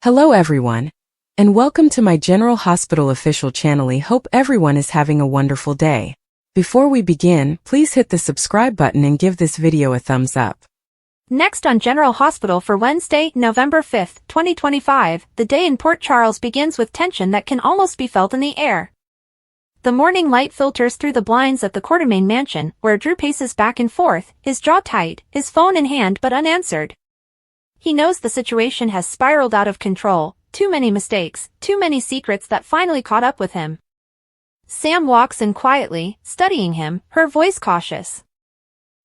Hello everyone, and welcome to my General Hospital official channel. I hope everyone is having a wonderful day. Before we begin, please hit the subscribe button and give this video a thumbs up. Next on General Hospital for Wednesday, November 5th, 2025, the day in Port Charles begins with tension that can almost be felt in the air. The morning light filters through the blinds at the Quartermain mansion, where Drew paces back and forth, his jaw tight, his phone in hand but unanswered. He knows the situation has spiraled out of control, too many mistakes, too many secrets that finally caught up with him. Sam walks in quietly, studying him, her voice cautious.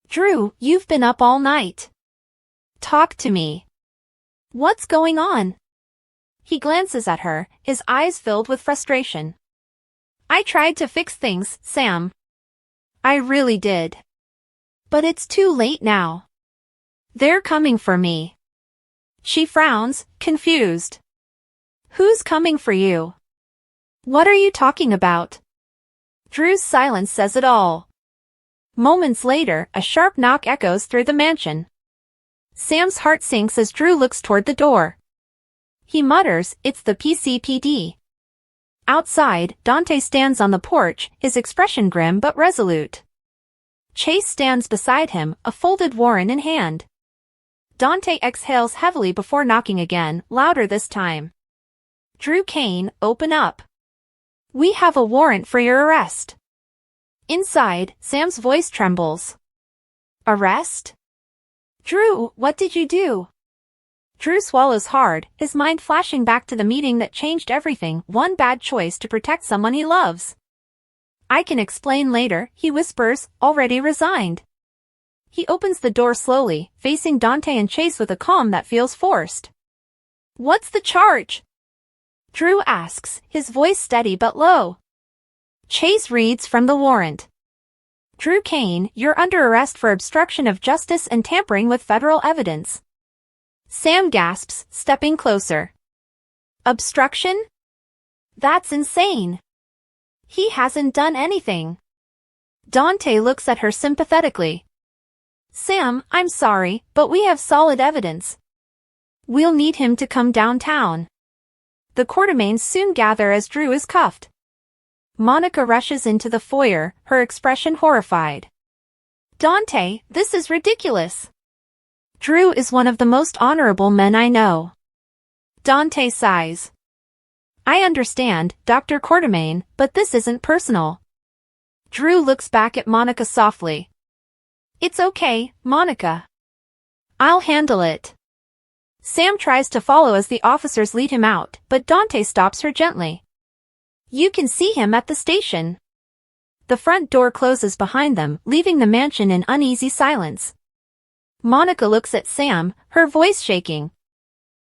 "Drew, you've been up all night. Talk to me. What's going on?" He glances at her, his eyes filled with frustration. "I tried to fix things, Sam. I really did. But it's too late now. They're coming for me." She frowns, confused. "Who's coming for you? What are you talking about?" Drew's silence says it all. Moments later, a sharp knock echoes through the mansion. Sam's heart sinks as Drew looks toward the door. He mutters, "It's the PCPD." Outside, Dante stands on the porch, his expression grim but resolute. Chase stands beside him, a folded warrant in hand. Dante exhales heavily before knocking again, louder this time. "Drew Kane, open up. We have a warrant for your arrest." Inside, Sam's voice trembles. "Arrest? Drew, what did you do?" Drew swallows hard, his mind flashing back to the meeting that changed everything, one bad choice to protect someone he loves. "I can explain later," he whispers, already resigned. He opens the door slowly, facing Dante and Chase with a calm that feels forced. "What's the charge?" Drew asks, his voice steady but low. Chase reads from the warrant. "Drew Kane, you're under arrest for obstruction of justice and tampering with federal evidence." Sam gasps, stepping closer. "Obstruction? That's insane. He hasn't done anything." Dante looks at her sympathetically. "Sam, I'm sorry, but we have solid evidence. We'll need him to come downtown." The Quartermains soon gather as Drew is cuffed. Monica rushes into the foyer, her expression horrified. "Dante, this is ridiculous. Drew is one of the most honorable men I know." Dante sighs. "I understand, Dr. Quartermain, but this isn't personal." Drew looks back at Monica softly. "It's okay, Monica. I'll handle it." Sam tries to follow as the officers lead him out, but Dante stops her gently. "You can see him at the station." The front door closes behind them, leaving the mansion in uneasy silence. Monica looks at Sam, her voice shaking.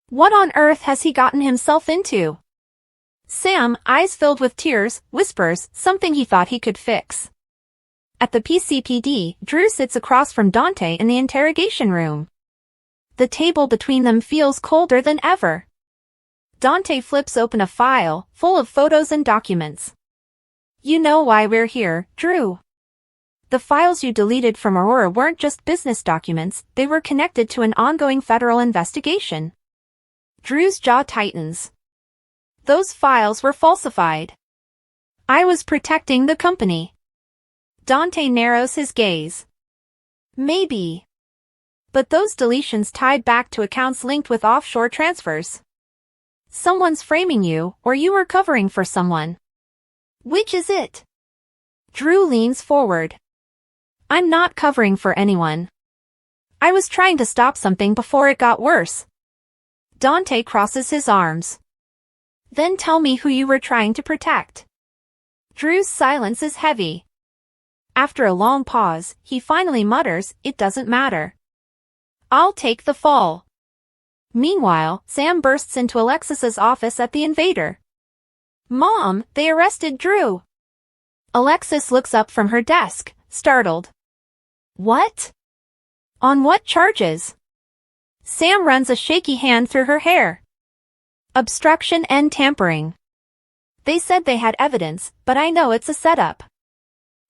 What on earth has he gotten himself into? Sam, eyes filled with tears, whispers something he thought he could fix. At the PCPD, Drew sits across from Dante in the interrogation room. The table between them feels colder than ever. Dante flips open a file, full of photos and documents. "You know why we're here, Drew. The files you deleted from Aurora weren't just business documents, they were connected to an ongoing federal investigation." Drew's jaw tightens. "Those files were falsified. I was protecting the company." Dante narrows his gaze. "Maybe. But those deletions tied back to accounts linked with offshore transfers. Someone's framing you, or you were covering for someone. Which is it?" Drew leans forward. "I'm not covering for anyone. I was trying to stop something before it got worse." Dante crosses his arms. "Then tell me who you were trying to protect." Drew's silence is heavy. After a long pause, he finally mutters, "It doesn't matter. I'll take the fall." Meanwhile, Sam bursts into Alexis's office at the Invader. "Mom, they arrested Drew." Alexis looks up from her desk, startled. "What? On what charges?" Sam runs a shaky hand through her hair. "Obstruction and tampering. They said they had evidence, but I know it's a setup."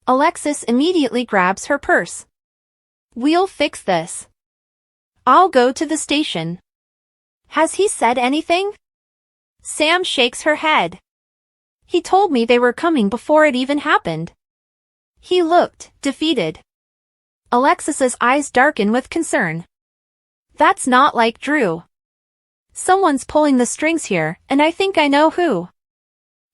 Alexis immediately grabs her purse. "We'll fix this. I'll go to the station." "Has he said anything?" Sam shakes her head. He told me they were coming before it even happened. He looked defeated. Alexis's eyes darken with concern. That's not like Drew. Someone's pulling the strings here, and I think I know who.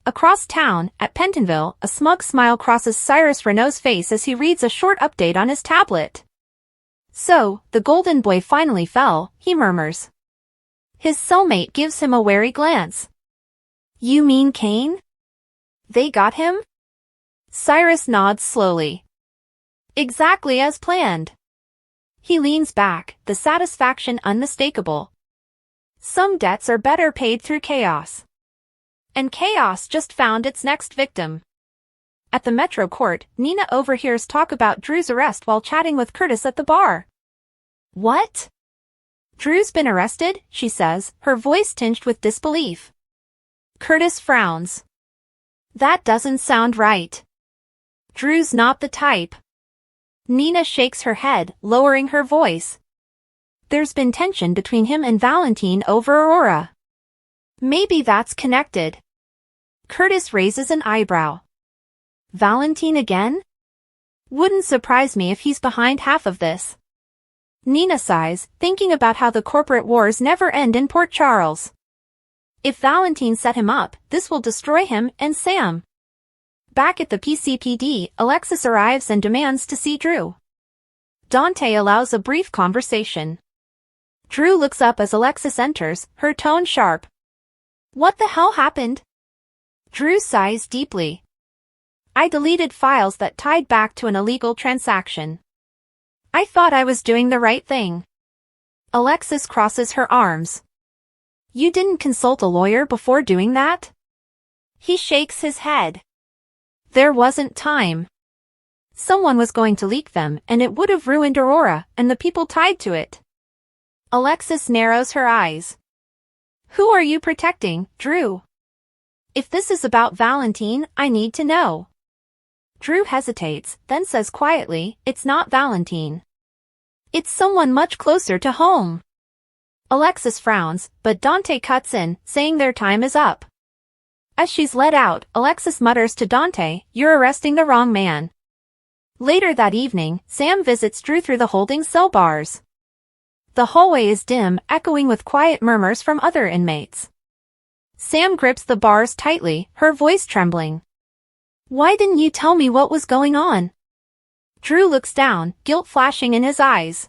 Across town, at Pentonville, a smug smile crosses Cyrus Renault's face as he reads a short update on his tablet. So, the golden boy finally fell, he murmurs. His cellmate gives him a wary glance. You mean Kane? They got him? Cyrus nods slowly. Exactly as planned. He leans back, the satisfaction unmistakable. Some debts are better paid through chaos. And chaos just found its next victim. At the Metro Court, Nina overhears talk about Drew's arrest while chatting with Curtis at the bar. What? Drew's been arrested, she says, her voice tinged with disbelief. Curtis frowns. That doesn't sound right. Drew's not the type. Nina shakes her head, lowering her voice. There's been tension between him and Valentine over Aurora. Maybe that's connected. Curtis raises an eyebrow. Valentine again? Wouldn't surprise me if he's behind half of this. Nina sighs, thinking about how the corporate wars never end in Port Charles. If Valentine set him up, this will destroy him and Sam. Back at the PCPD, Alexis arrives and demands to see Drew. Dante allows a brief conversation. Drew looks up as Alexis enters, her tone sharp. What the hell happened? Drew sighs deeply. I deleted files that tied back to an illegal transaction. I thought I was doing the right thing. Alexis crosses her arms. You didn't consult a lawyer before doing that? He shakes his head. There wasn't time. Someone was going to leak them, and it would have ruined Aurora and the people tied to it. Alexis narrows her eyes. Who are you protecting, Drew? If this is about Valentine, I need to know. Drew hesitates, then says quietly, it's not Valentine. It's someone much closer to home. Alexis frowns, but Dante cuts in, saying their time is up. As she's let out, Alexis mutters to Dante, you're arresting the wrong man. Later that evening, Sam visits Drew through the holding cell bars. The hallway is dim, echoing with quiet murmurs from other inmates. Sam grips the bars tightly, her voice trembling. Why didn't you tell me what was going on? Drew looks down, guilt flashing in his eyes.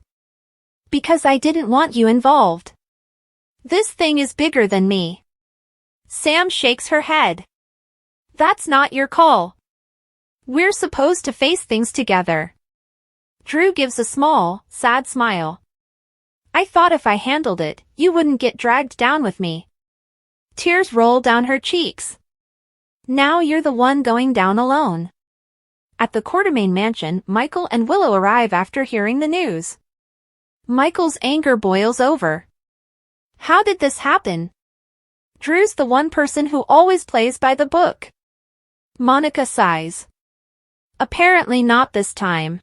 Because I didn't want you involved. This thing is bigger than me. Sam shakes her head. That's not your call. We're supposed to face things together. Drew gives a small, sad smile. I thought if I handled it, you wouldn't get dragged down with me. Tears roll down her cheeks. Now you're the one going down alone. At the Quartermain mansion, Michael and Willow arrive after hearing the news. Michael's anger boils over. How did this happen? Drew's the one person who always plays by the book. Monica sighs. Apparently not this time.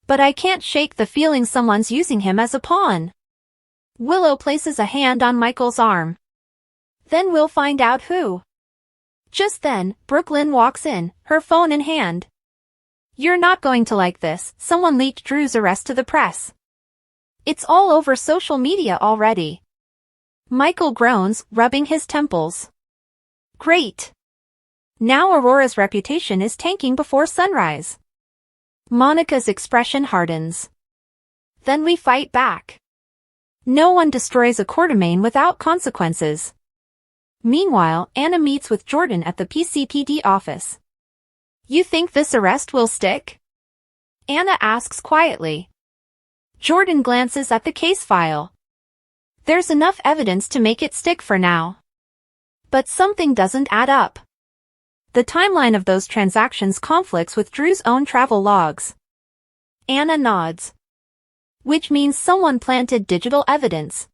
But I can't shake the feeling someone's using him as a pawn. Willow places a hand on Michael's arm. Then we'll find out who. Just then, Brooklyn walks in, her phone in hand. You're not going to like this, someone leaked Drew's arrest to the press. It's all over social media already. Michael groans, rubbing his temples. Great. Now Aurora's reputation is tanking before sunrise. Monica's expression hardens. Then we fight back. No one destroys a Quartermain without consequences. Meanwhile, Anna meets with Jordan at the PCPD office. You think this arrest will stick? Anna asks quietly. Jordan glances at the case file. There's enough evidence to make it stick for now. But something doesn't add up. The timeline of those transactions conflicts with Drew's own travel logs. Anna nods. Which means someone planted digital evidence.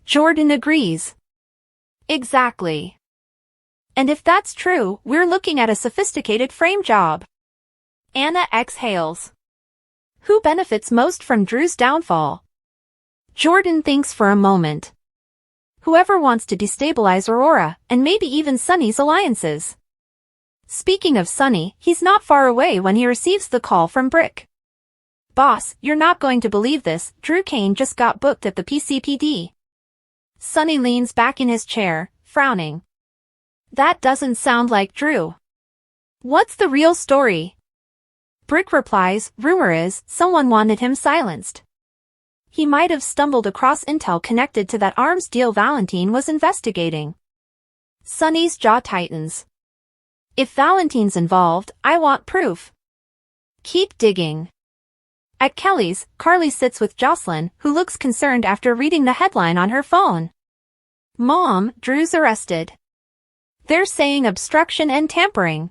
Jordan agrees. Exactly. And if that's true, we're looking at a sophisticated frame job. Anna exhales. Who benefits most from Drew's downfall? Jordan thinks for a moment. Whoever wants to destabilize Aurora, and maybe even Sunny's alliances. Speaking of Sunny, he's not far away when he receives the call from Brick. Boss, you're not going to believe this, Drew Kane just got booked at the PCPD. Sunny leans back in his chair, frowning. That doesn't sound like Drew. What's the real story? Brick replies, rumor is, someone wanted him silenced. He might have stumbled across intel connected to that arms deal Valentine was investigating. Sunny's jaw tightens. If Valentine's involved, I want proof. Keep digging. At Kelly's, Carly sits with Jocelyn, who looks concerned after reading the headline on her phone. Mom, Drew's arrested. They're saying obstruction and tampering.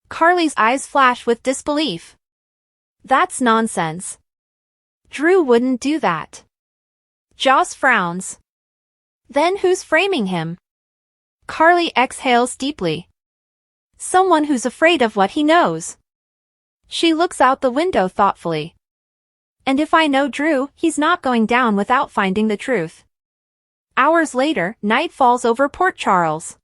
Carly's eyes flash with disbelief. That's nonsense. Drew wouldn't do that. Joss frowns. Then who's framing him? Carly exhales deeply. Someone who's afraid of what he knows. She looks out the window thoughtfully. And if I know Drew, he's not going down without finding the truth. Hours later, night falls over Port Charles.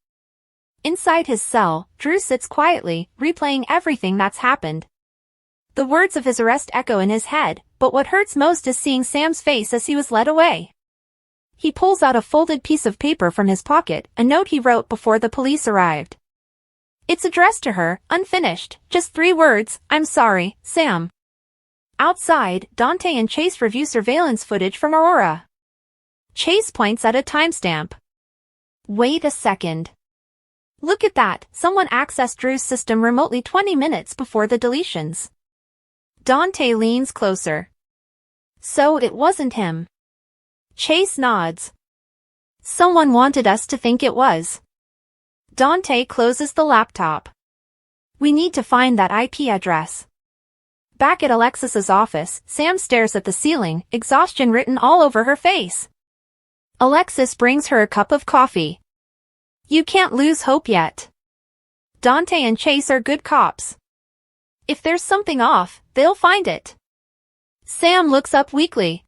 Inside his cell, Drew sits quietly, replaying everything that's happened. The words of his arrest echo in his head, but what hurts most is seeing Sam's face as he was led away. He pulls out a folded piece of paper from his pocket, a note he wrote before the police arrived. It's addressed to her, unfinished, just 3 words, I'm sorry, Sam. Outside, Dante and Chase review surveillance footage from Aurora. Chase points at a timestamp. Wait a second. Look at that, someone accessed Drew's system remotely 20 minutes before the deletions. Dante leans closer. So it wasn't him. Chase nods. Someone wanted us to think it was. Dante closes the laptop. We need to find that IP address. Back at Alexis's office, Sam stares at the ceiling, exhaustion written all over her face. Alexis brings her a cup of coffee. You can't lose hope yet. Dante and Chase are good cops. If there's something off, they'll find it. Sam looks up weakly.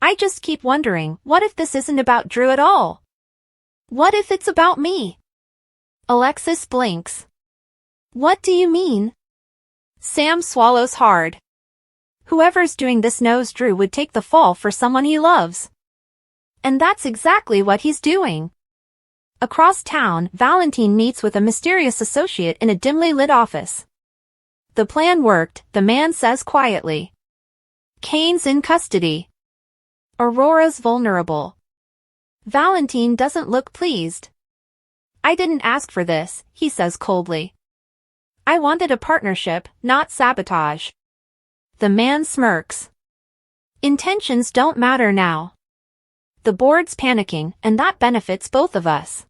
I just keep wondering, what if this isn't about Drew at all? What if it's about me? Alexis blinks. What do you mean? Sam swallows hard. Whoever's doing this knows Drew would take the fall for someone he loves. And that's exactly what he's doing. Across town, Valentine meets with a mysterious associate in a dimly lit office. The plan worked, the man says quietly. Kane's in custody. Aurora's vulnerable. Valentine doesn't look pleased. I didn't ask for this, he says coldly. I wanted a partnership, not sabotage. The man smirks. Intentions don't matter now. The board's panicking, and that benefits both of us.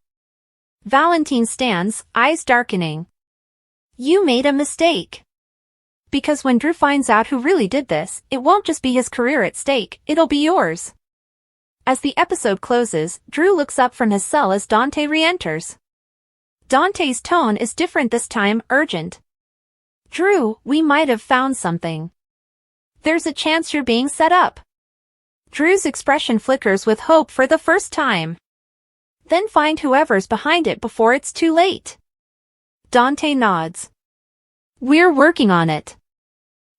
Valentine stands, eyes darkening. You made a mistake. Because when Drew finds out who really did this, it won't just be his career at stake, it'll be yours. As the episode closes, Drew looks up from his cell as Dante re-enters. Dante's tone is different this time, urgent. Drew, we might have found something. There's a chance you're being set up. Drew's expression flickers with hope for the first time. Then find whoever's behind it before it's too late. Dante nods. We're working on it.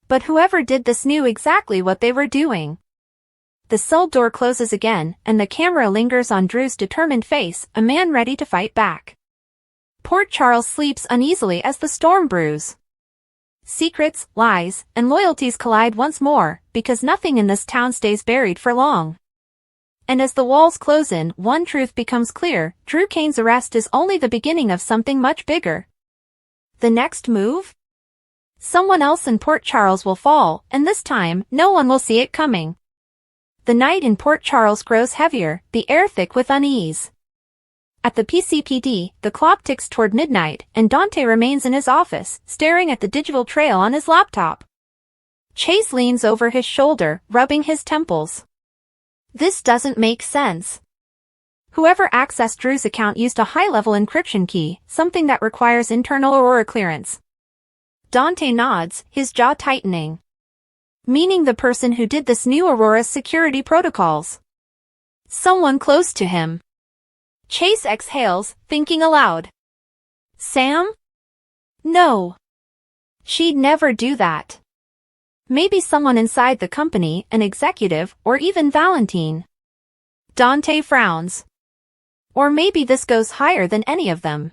But whoever did this knew exactly what they were doing. The cell door closes again, and the camera lingers on Drew's determined face, a man ready to fight back. Port Charles sleeps uneasily as the storm brews. Secrets, lies, and loyalties collide once more, because nothing in this town stays buried for long. And as the walls close in, one truth becomes clear, Drew Kane's arrest is only the beginning of something much bigger. The next move? Someone else in Port Charles will fall, and this time, no one will see it coming. The night in Port Charles grows heavier, the air thick with unease. At the PCPD, the clock ticks toward midnight, and Dante remains in his office, staring at the digital trail on his laptop. Chase leans over his shoulder, rubbing his temples. This doesn't make sense. Whoever accessed Drew's account used a high-level encryption key, something that requires internal Aurora clearance. Dante nods, his jaw tightening. Meaning the person who did this knew Aurora's security protocols. Someone close to him. Chase exhales, thinking aloud. Sam? No. She'd never do that. Maybe someone inside the company, an executive, or even Valentine. Dante frowns. Or maybe this goes higher than any of them.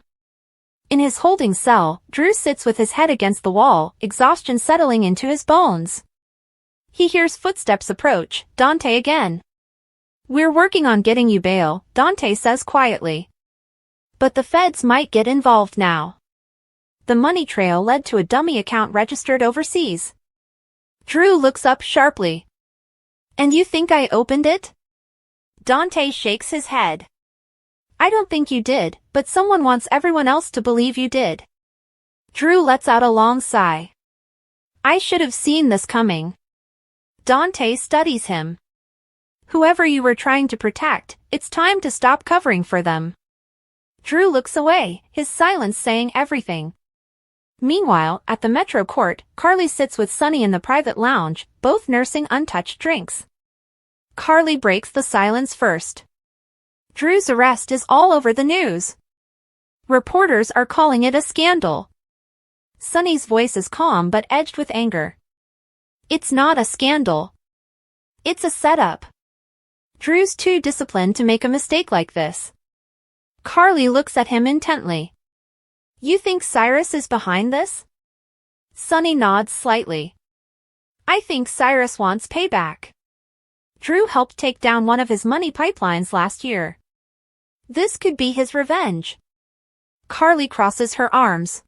In his holding cell, Drew sits with his head against the wall, exhaustion settling into his bones. He hears footsteps approach. Dante again. We're working on getting you bail, Dante says quietly. But the feds might get involved now. The money trail led to a dummy account registered overseas. Drew looks up sharply. And you think I opened it? Dante shakes his head. I don't think you did, but someone wants everyone else to believe you did. Drew lets out a long sigh. I should have seen this coming. Dante studies him. Whoever you were trying to protect, it's time to stop covering for them. Drew looks away, his silence saying everything. Meanwhile, at the Metro Court, Carly sits with Sonny in the private lounge, both nursing untouched drinks. Carly breaks the silence first. Drew's arrest is all over the news. Reporters are calling it a scandal. Sonny's voice is calm but edged with anger. It's not a scandal. It's a setup. Drew's too disciplined to make a mistake like this. Carly looks at him intently. You think Cyrus is behind this? Sonny nods slightly. I think Cyrus wants payback. Drew helped take down one of his money pipelines last year. This could be his revenge. Carly crosses her arms.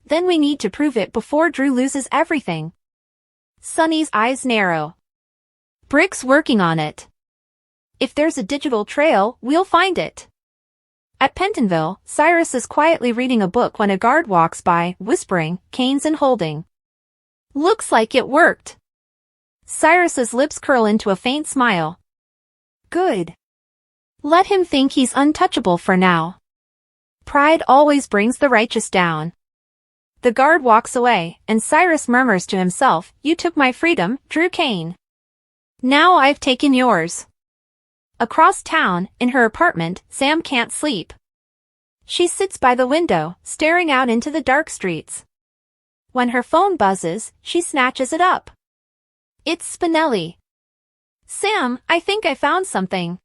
Then we need to prove it before Drew loses everything. Sonny's eyes narrow. Brick's working on it. If there's a digital trail, we'll find it. At Pentonville, Cyrus is quietly reading a book when a guard walks by, whispering, Canes and holding. Looks like it worked. Cyrus's lips curl into a faint smile. Good. Let him think he's untouchable for now. Pride always brings the righteous down. The guard walks away, and Cyrus murmurs to himself, You took my freedom, Drew Kane. Now I've taken yours. Across town, in her apartment, Sam can't sleep. She sits by the window, staring out into the dark streets. When her phone buzzes, she snatches it up. It's Spinelli. Sam, I think I found something.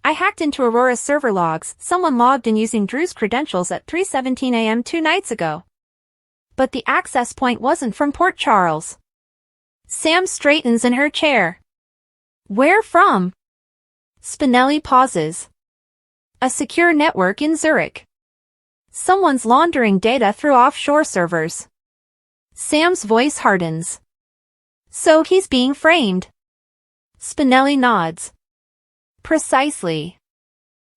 I hacked into Aurora's server logs. Someone logged in using Drew's credentials at 3:17 a.m. 2 nights ago. But the access point wasn't from Port Charles. Sam straightens in her chair. Where from? Spinelli pauses. A secure network in Zurich. Someone's laundering data through offshore servers. Sam's voice hardens. So he's being framed. Spinelli nods. Precisely.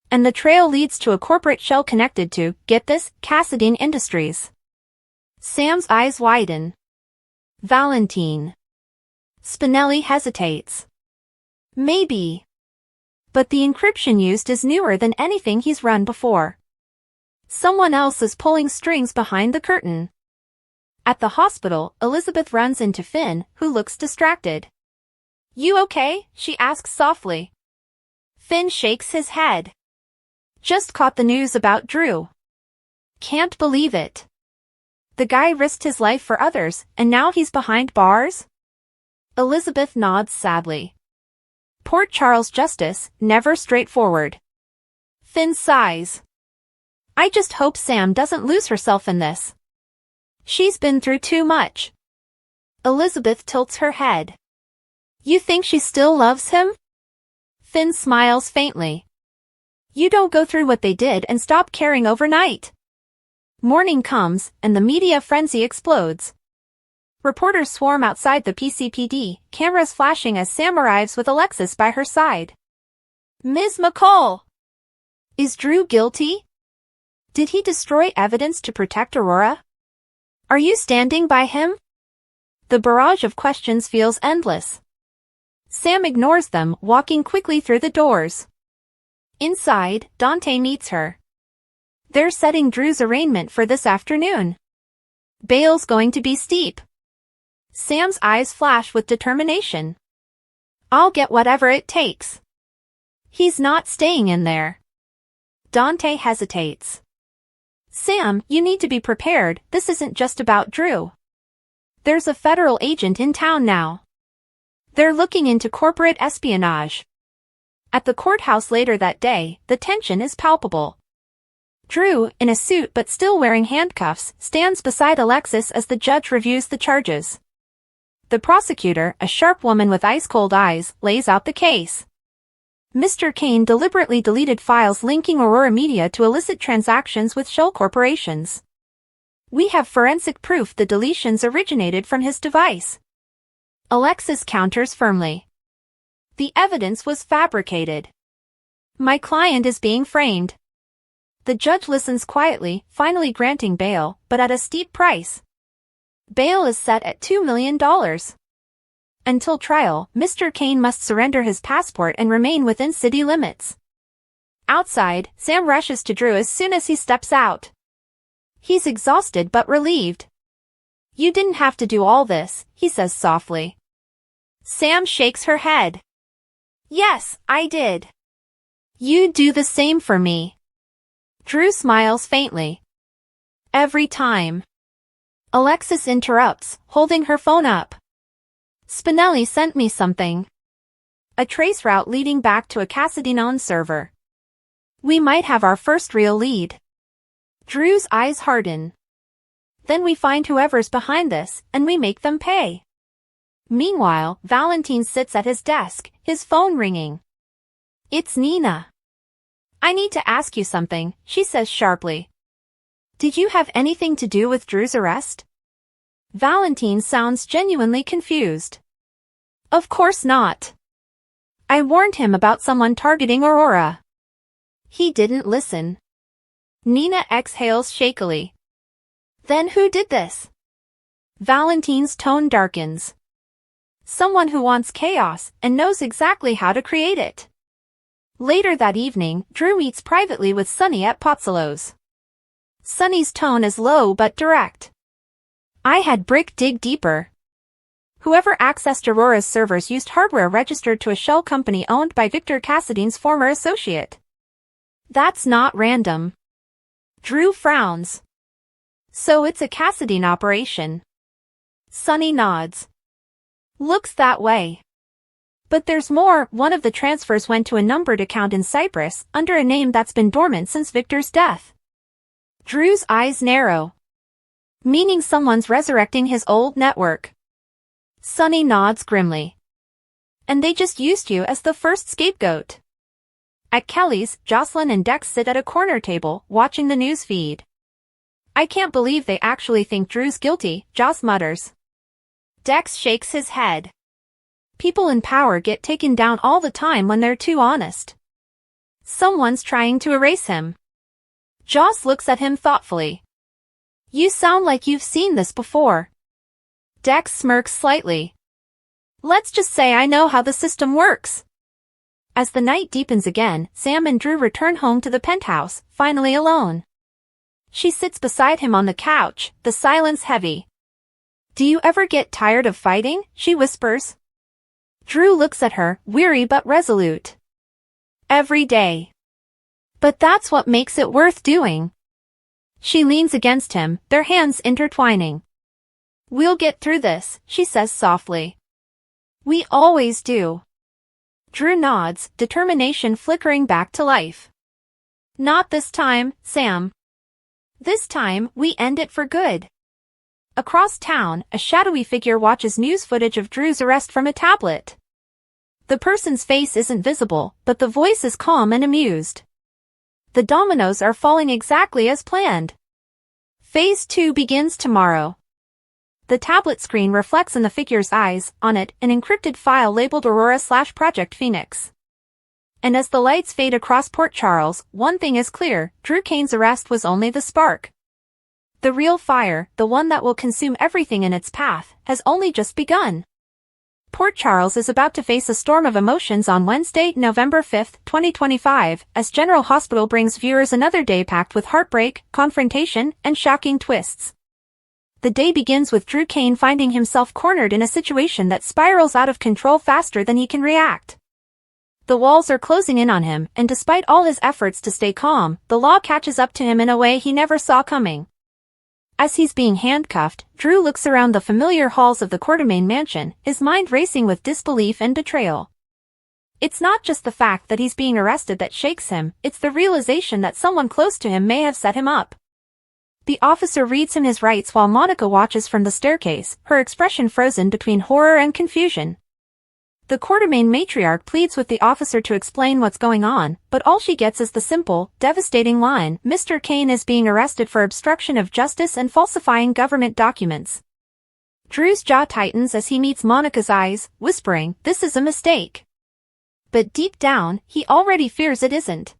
And the trail leads to a corporate shell connected to, get this, Cassadine Industries. Sam's eyes widen. Valentine. Spinelli hesitates. Maybe. But the encryption used is newer than anything he's run before. Someone else is pulling strings behind the curtain. At the hospital, Elizabeth runs into Finn, who looks distracted. You okay? She asks softly. Finn shakes his head. Just caught the news about Drew. Can't believe it. The guy risked his life for others, and now he's behind bars? Elizabeth nods sadly. Port Charles justice, never straightforward. Finn sighs. I just hope Sam doesn't lose herself in this. She's been through too much. Elizabeth tilts her head. You think she still loves him? Finn smiles faintly. You don't go through what they did and stop caring overnight. Morning comes, and the media frenzy explodes. Reporters swarm outside the PCPD, cameras flashing as Sam arrives with Alexis by her side. Ms. McCall! Is Drew guilty? Did he destroy evidence to protect Aurora? Are you standing by him? The barrage of questions feels endless. Sam ignores them, walking quickly through the doors. Inside, Dante meets her. They're setting Drew's arraignment for this afternoon. Bail's going to be steep. Sam's eyes flash with determination. I'll get whatever it takes. He's not staying in there. Dante hesitates. Sam, you need to be prepared, this isn't just about Drew. There's a federal agent in town now. They're looking into corporate espionage. At the courthouse later that day, the tension is palpable. Drew, in a suit but still wearing handcuffs, stands beside Alexis as the judge reviews the charges. The prosecutor, a sharp woman with ice-cold eyes, lays out the case. Mr. Kane deliberately deleted files linking Aurora Media to illicit transactions with shell corporations. We have forensic proof the deletions originated from his device. Alexis counters firmly. The evidence was fabricated. My client is being framed. The judge listens quietly, finally granting bail, but at a steep price. Bail is set at $2 million. Until trial, Mr. Kane must surrender his passport and remain within city limits. Outside, Sam rushes to Drew as soon as he steps out. He's exhausted but relieved. You didn't have to do all this, he says softly. Sam shakes her head. Yes, I did. You do the same for me. Drew smiles faintly. Every time. Alexis interrupts, holding her phone up. Spinelli sent me something. A trace route leading back to a Cassidy-known server. We might have our first real lead. Drew's eyes harden. Then we find whoever's behind this, and we make them pay. Meanwhile, Valentine sits at his desk, his phone ringing. It's Nina. I need to ask you something, she says sharply. Did you have anything to do with Drew's arrest? Valentine sounds genuinely confused. Of course not. I warned him about someone targeting Aurora. He didn't listen. Nina exhales shakily. Then who did this? Valentine's tone darkens. Someone who wants chaos and knows exactly how to create it. Later that evening, Drew meets privately with Sunny at Pozzolo's. Sunny's tone is low but direct. I had Brick dig deeper. Whoever accessed Aurora's servers used hardware registered to a shell company owned by Victor Cassidy's former associate. That's not random. Drew frowns. So it's a Cassidy operation. Sunny nods. Looks that way. But there's more. One of the transfers went to a numbered account in Cyprus, under a name that's been dormant since Victor's death. Drew's eyes narrow. Meaning someone's resurrecting his old network. Sunny nods grimly. And they just used you as the first scapegoat. At Kelly's, Jocelyn and Dex sit at a corner table, watching the news feed. I can't believe they actually think Drew's guilty, Joss mutters. Dex shakes his head. People in power get taken down all the time when they're too honest. Someone's trying to erase him. Joss looks at him thoughtfully. You sound like you've seen this before. Dex smirks slightly. Let's just say I know how the system works. As the night deepens again, Sam and Drew return home to the penthouse, finally alone. She sits beside him on the couch, the silence heavy. Do you ever get tired of fighting? She whispers. Drew looks at her, weary but resolute. Every day. But that's what makes it worth doing. She leans against him, their hands intertwining. We'll get through this, she says softly. We always do. Drew nods, determination flickering back to life. Not this time, Sam. This time, we end it for good. Across town, a shadowy figure watches news footage of Drew's arrest from a tablet. The person's face isn't visible, but the voice is calm and amused. The dominoes are falling exactly as planned. Phase 2 begins tomorrow. The tablet screen reflects in the figure's eyes, on it, an encrypted file labeled Aurora/Project Phoenix. And as the lights fade across Port Charles, one thing is clear, Drew Kane's arrest was only the spark. The real fire, the one that will consume everything in its path, has only just begun. Port Charles is about to face a storm of emotions on Wednesday, November 5, 2025, as General Hospital brings viewers another day packed with heartbreak, confrontation, and shocking twists. The day begins with Drew Kane finding himself cornered in a situation that spirals out of control faster than he can react. The walls are closing in on him, and despite all his efforts to stay calm, the law catches up to him in a way he never saw coming. As he's being handcuffed, Drew looks around the familiar halls of the Quartermaine mansion, his mind racing with disbelief and betrayal. It's not just the fact that he's being arrested that shakes him, it's the realization that someone close to him may have set him up. The officer reads him his rights while Monica watches from the staircase, her expression frozen between horror and confusion. The Quartermaine matriarch pleads with the officer to explain what's going on, but all she gets is the simple, devastating line, "Mr. Kane is being arrested for obstruction of justice and falsifying government documents." Drew's jaw tightens as he meets Monica's eyes, whispering, "This is a mistake." But deep down, he already fears it isn't.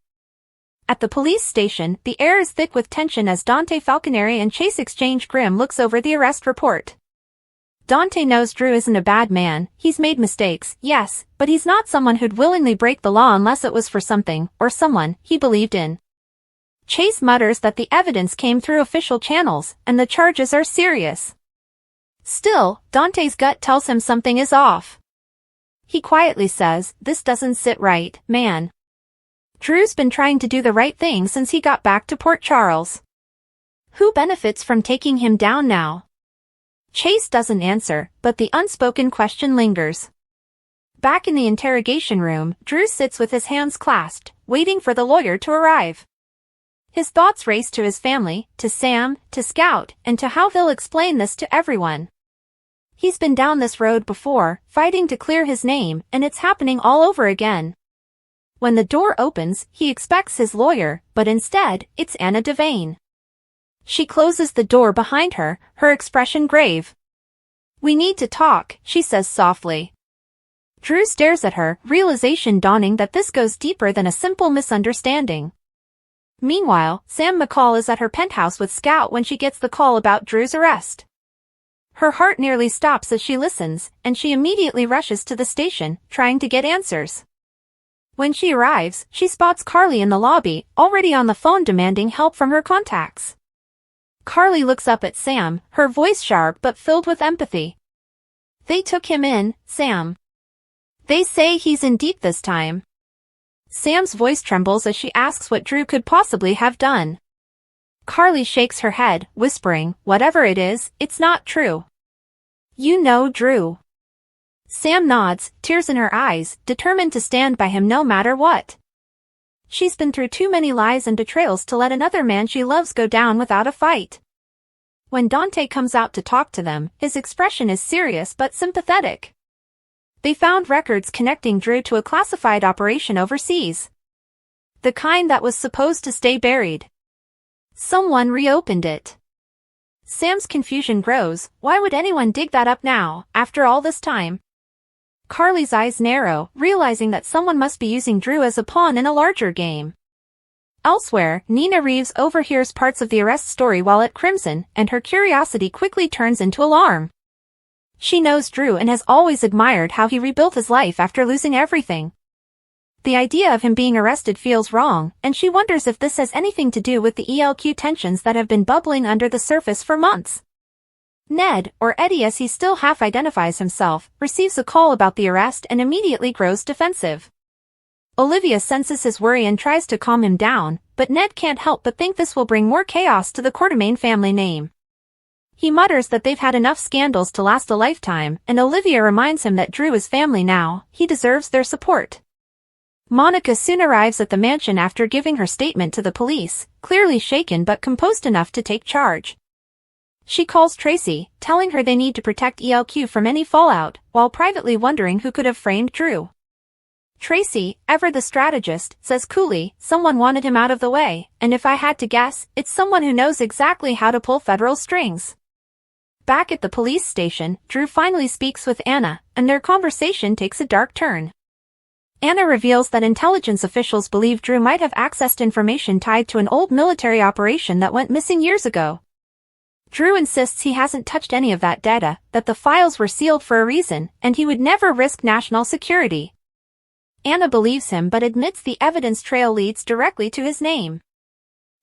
At the police station, the air is thick with tension as Dante Falconeri and Chase exchange grim looks over the arrest report. Dante knows Drew isn't a bad man, he's made mistakes, yes, but he's not someone who'd willingly break the law unless it was for something, or someone, he believed in. Chase mutters that the evidence came through official channels, and the charges are serious. Still, Dante's gut tells him something is off. He quietly says, "This doesn't sit right, man." Drew's been trying to do the right thing since he got back to Port Charles. Who benefits from taking him down now? Chase doesn't answer, but the unspoken question lingers. Back in the interrogation room, Drew sits with his hands clasped, waiting for the lawyer to arrive. His thoughts race to his family, to Sam, to Scout, and to how he'll explain this to everyone. He's been down this road before, fighting to clear his name, and it's happening all over again. When the door opens, he expects his lawyer, but instead, it's Anna Devane. She closes the door behind her, her expression grave. "We need to talk," she says softly. Drew stares at her, realization dawning that this goes deeper than a simple misunderstanding. Meanwhile, Sam McCall is at her penthouse with Scout when she gets the call about Drew's arrest. Her heart nearly stops as she listens, and she immediately rushes to the station, trying to get answers. When she arrives, she spots Carly in the lobby, already on the phone demanding help from her contacts. Carly looks up at Sam, her voice sharp but filled with empathy. "They took him in, Sam. They say he's in deep this time." Sam's voice trembles as she asks what Drew could possibly have done. Carly shakes her head, whispering, "Whatever it is, it's not true. You know Drew." Sam nods, tears in her eyes, determined to stand by him no matter what. She's been through too many lies and betrayals to let another man she loves go down without a fight. When Dante comes out to talk to them, his expression is serious but sympathetic. They found records connecting Drew to a classified operation overseas. The kind that was supposed to stay buried. Someone reopened it. Sam's confusion grows. Why would anyone dig that up now, after all this time? Carly's eyes narrow, realizing that someone must be using Drew as a pawn in a larger game. Elsewhere, Nina Reeves overhears parts of the arrest story while at Crimson, and her curiosity quickly turns into alarm. She knows Drew and has always admired how he rebuilt his life after losing everything. The idea of him being arrested feels wrong, and she wonders if this has anything to do with the ELQ tensions that have been bubbling under the surface for months. Ned, or Eddie as he still half-identifies himself, receives a call about the arrest and immediately grows defensive. Olivia senses his worry and tries to calm him down, but Ned can't help but think this will bring more chaos to the Quartermaine family name. He mutters that they've had enough scandals to last a lifetime, and Olivia reminds him that Drew is family now, he deserves their support. Monica soon arrives at the mansion after giving her statement to the police, clearly shaken but composed enough to take charge. She calls Tracy, telling her they need to protect ELQ from any fallout, while privately wondering who could have framed Drew. Tracy, ever the strategist, says coolly, "Someone wanted him out of the way, and if I had to guess, it's someone who knows exactly how to pull federal strings." Back at the police station, Drew finally speaks with Anna, and their conversation takes a dark turn. Anna reveals that intelligence officials believe Drew might have accessed information tied to an old military operation that went missing years ago. Drew insists he hasn't touched any of that data, that the files were sealed for a reason, and he would never risk national security. Anna believes him but admits the evidence trail leads directly to his name.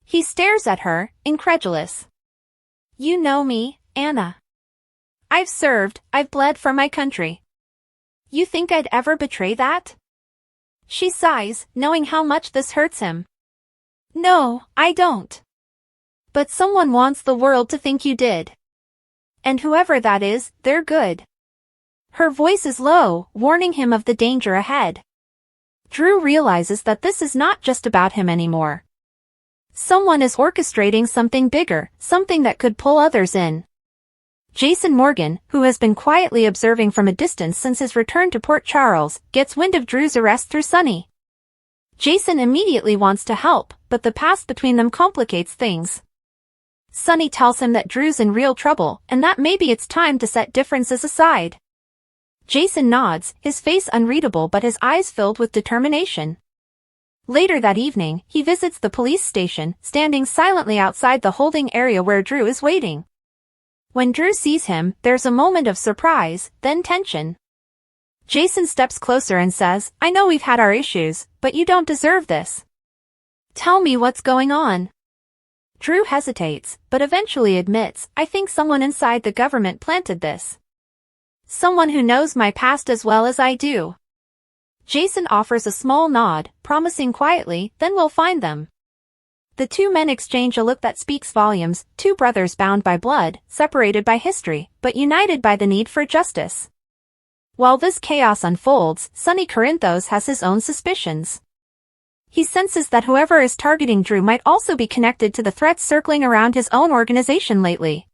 He stares at her, incredulous. "You know me, Anna. I've served, I've bled for my country. You think I'd ever betray that?" She sighs, knowing how much this hurts him. No, I don't. But someone wants the world to think you did. And whoever that is, they're good. Her voice is low, warning him of the danger ahead. Drew realizes that this is not just about him anymore. Someone is orchestrating something bigger, something that could pull others in. Jason Morgan, who has been quietly observing from a distance since his return to Port Charles, gets wind of Drew's arrest through Sunny. Jason immediately wants to help, but the past between them complicates things. Sunny tells him that Drew's in real trouble, and that maybe it's time to set differences aside. Jason nods, his face unreadable but his eyes filled with determination. Later that evening, he visits the police station, standing silently outside the holding area where Drew is waiting. When Drew sees him, there's a moment of surprise, then tension. Jason steps closer and says, "I know we've had our issues, but you don't deserve this. Tell me what's going on." Drew hesitates, but eventually admits, "I think someone inside the government planted this. Someone who knows my past as well as I do." Jason offers a small nod, promising quietly, "Then we'll find them." The two men exchange a look that speaks volumes, two brothers bound by blood, separated by history, but united by the need for justice. While this chaos unfolds, Sonny Corinthos has his own suspicions. He senses that whoever is targeting Drew might also be connected to the threats circling around his own organization lately.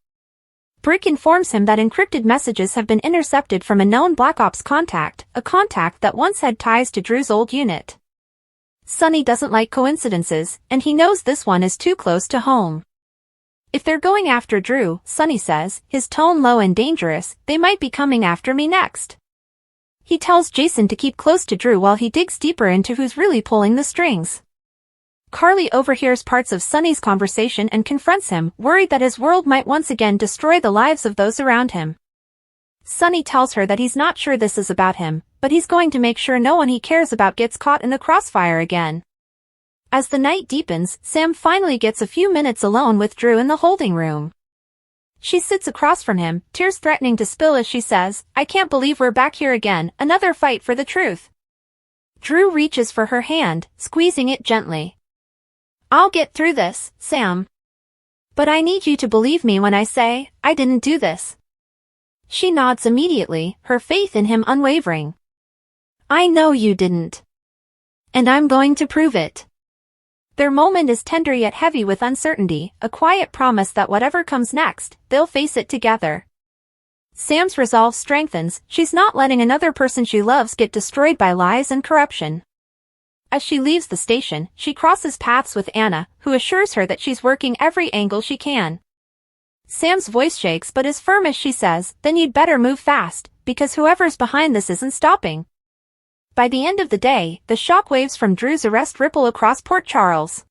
Brick informs him that encrypted messages have been intercepted from a known Black Ops contact, a contact that once had ties to Drew's old unit. Sonny doesn't like coincidences, and he knows this one is too close to home. "If they're going after Drew," Sonny says, his tone low and dangerous, "they might be coming after me next." He tells Jason to keep close to Drew while he digs deeper into who's really pulling the strings. Carly overhears parts of Sonny's conversation and confronts him, worried that his world might once again destroy the lives of those around him. Sonny tells her that he's not sure this is about him, but he's going to make sure no one he cares about gets caught in the crossfire again. As the night deepens, Sam finally gets a few minutes alone with Drew in the holding room. She sits across from him, tears threatening to spill as she says, "I can't believe we're back here again, another fight for the truth." Drew reaches for her hand, squeezing it gently. "I'll get through this, Sam. But I need you to believe me when I say, I didn't do this." She nods immediately, her faith in him unwavering. "I know you didn't. And I'm going to prove it." Their moment is tender yet heavy with uncertainty, a quiet promise that whatever comes next, they'll face it together. Sam's resolve strengthens, she's not letting another person she loves get destroyed by lies and corruption. As she leaves the station, she crosses paths with Anna, who assures her that she's working every angle she can. Sam's voice shakes but is firm as she says, "Then you'd better move fast, because whoever's behind this isn't stopping." By the end of the day, the shockwaves from Drew's arrest ripple across Port Charles.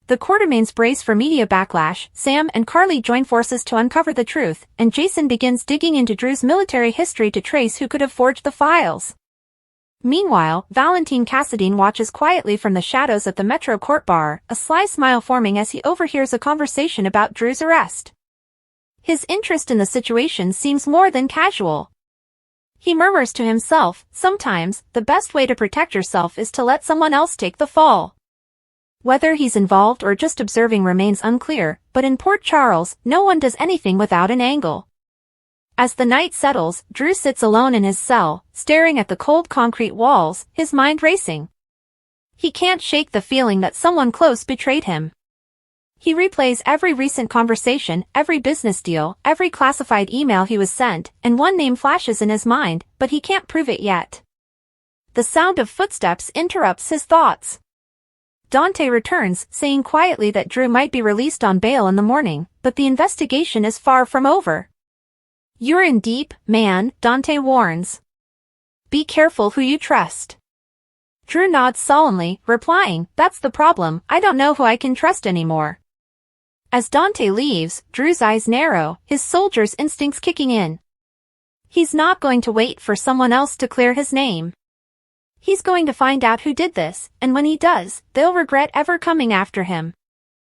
The Quartermaines brace for media backlash, Sam and Carly join forces to uncover the truth, and Jason begins digging into Drew's military history to trace who could have forged the files. Meanwhile, Valentine Cassadine watches quietly from the shadows at the Metro Court bar, a sly smile forming as he overhears a conversation about Drew's arrest. His interest in the situation seems more than casual. He murmurs to himself, "Sometimes, the best way to protect yourself is to let someone else take the fall." Whether he's involved or just observing remains unclear, but in Port Charles, no one does anything without an angle. As the night settles, Drew sits alone in his cell, staring at the cold concrete walls, his mind racing. He can't shake the feeling that someone close betrayed him. He replays every recent conversation, every business deal, every classified email he was sent, and one name flashes in his mind, but he can't prove it yet. The sound of footsteps interrupts his thoughts. Dante returns, saying quietly that Drew might be released on bail in the morning, but the investigation is far from over. "You're in deep, man," Dante warns. "Be careful who you trust." Drew nods solemnly, replying, "That's the problem, I don't know who I can trust anymore." As Dante leaves, Drew's eyes narrow, his soldier's instincts kicking in. He's not going to wait for someone else to clear his name. He's going to find out who did this, and when he does, they'll regret ever coming after him.